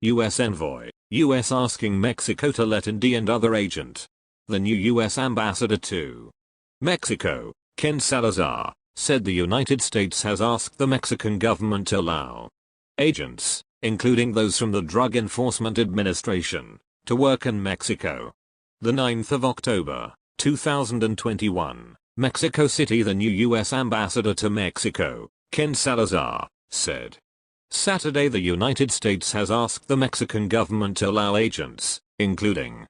U.S. envoy, U.S. asking Mexico to let in DEA and other agent. The new U.S. ambassador to Mexico, Ken Salazar, said the United States has asked the Mexican government to allow agents, including those from the Drug Enforcement Administration, to work in Mexico. The 9th of October, 2021, Mexico City. The new U.S. ambassador to Mexico, Ken Salazar, said Saturday the United States has asked the Mexican government to allow agents, including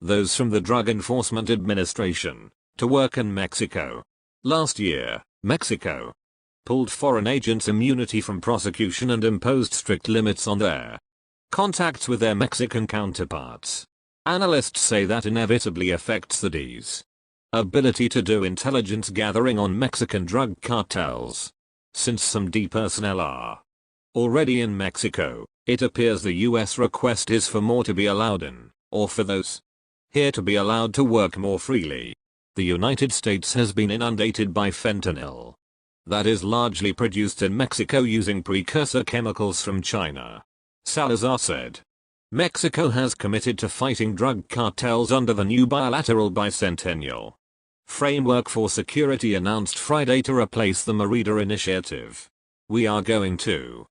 those from the Drug Enforcement Administration, to work in Mexico. Last year, Mexico pulled foreign agents' immunity from prosecution and imposed strict limits on their contacts with their Mexican counterparts. Analysts say that inevitably affects the DEA's ability to do intelligence gathering on Mexican drug cartels. Since some DEA personnel are already in Mexico, it appears the US request is for more to be allowed in, or for those here to be allowed to work more freely. The United States has been inundated by fentanyl that is largely produced in Mexico using precursor chemicals from China. Salazar said Mexico has committed to fighting drug cartels under the new bilateral bicentennial framework for security announced Friday to replace the Merida Initiative. We are going to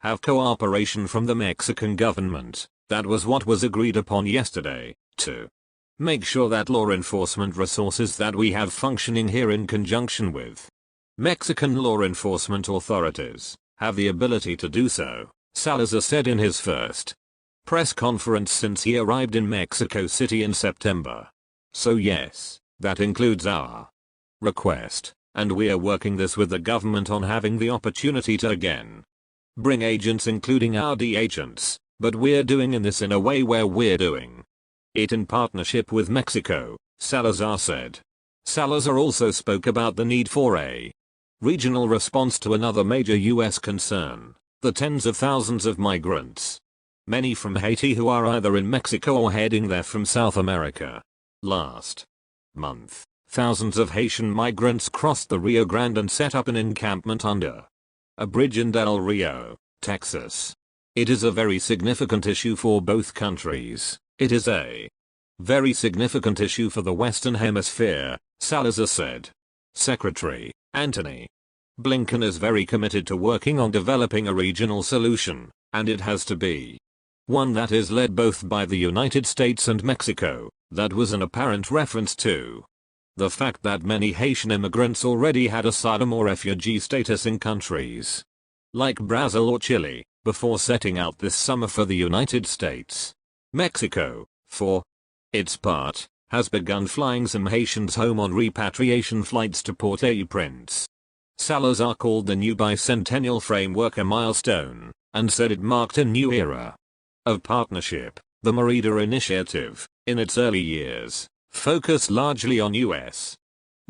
have cooperation from the Mexican government. That was what was agreed upon yesterday, to make sure that law enforcement resources that we have functioning here in conjunction with Mexican law enforcement authorities have the ability to do so, Salazar said in his first press conference since he arrived in Mexico City in September. So yes, that includes our request, and we are working this with the government on having the opportunity to again bring agents, including our DEA agents, but we're doing this in a way where we're doing it in partnership with Mexico, Salazar said. Salazar also spoke about the need for a regional response to another major US concern, the tens of thousands of migrants, many from Haiti, who are either in Mexico or heading there from South America. Last month, thousands of Haitian migrants crossed the Rio Grande and set up an encampment under a bridge in Del Rio, Texas. It is a very significant issue for both countries. It is a very significant issue for the Western Hemisphere, Salazar said. Secretary Antony Blinken is very committed to working on developing a regional solution, and it has to be one that is led both by the United States and Mexico. That was an apparent reference to the fact that many Haitian immigrants already had asylum or refugee status in countries like Brazil or Chile before setting out this summer for the United States. Mexico, for its part, has begun flying some Haitians home on repatriation flights to Port-au-Prince. Salazar called the new bicentennial framework a milestone, and said it marked a new era of partnership. The Merida Initiative, in its early years, focused largely on US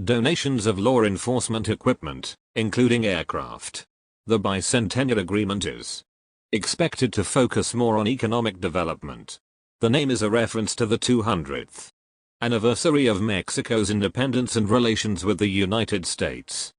donations of law enforcement equipment, including aircraft. The bicentennial agreement is expected to focus more on economic development. The name is a reference to the 200th anniversary of Mexico's independence and relations with the United States.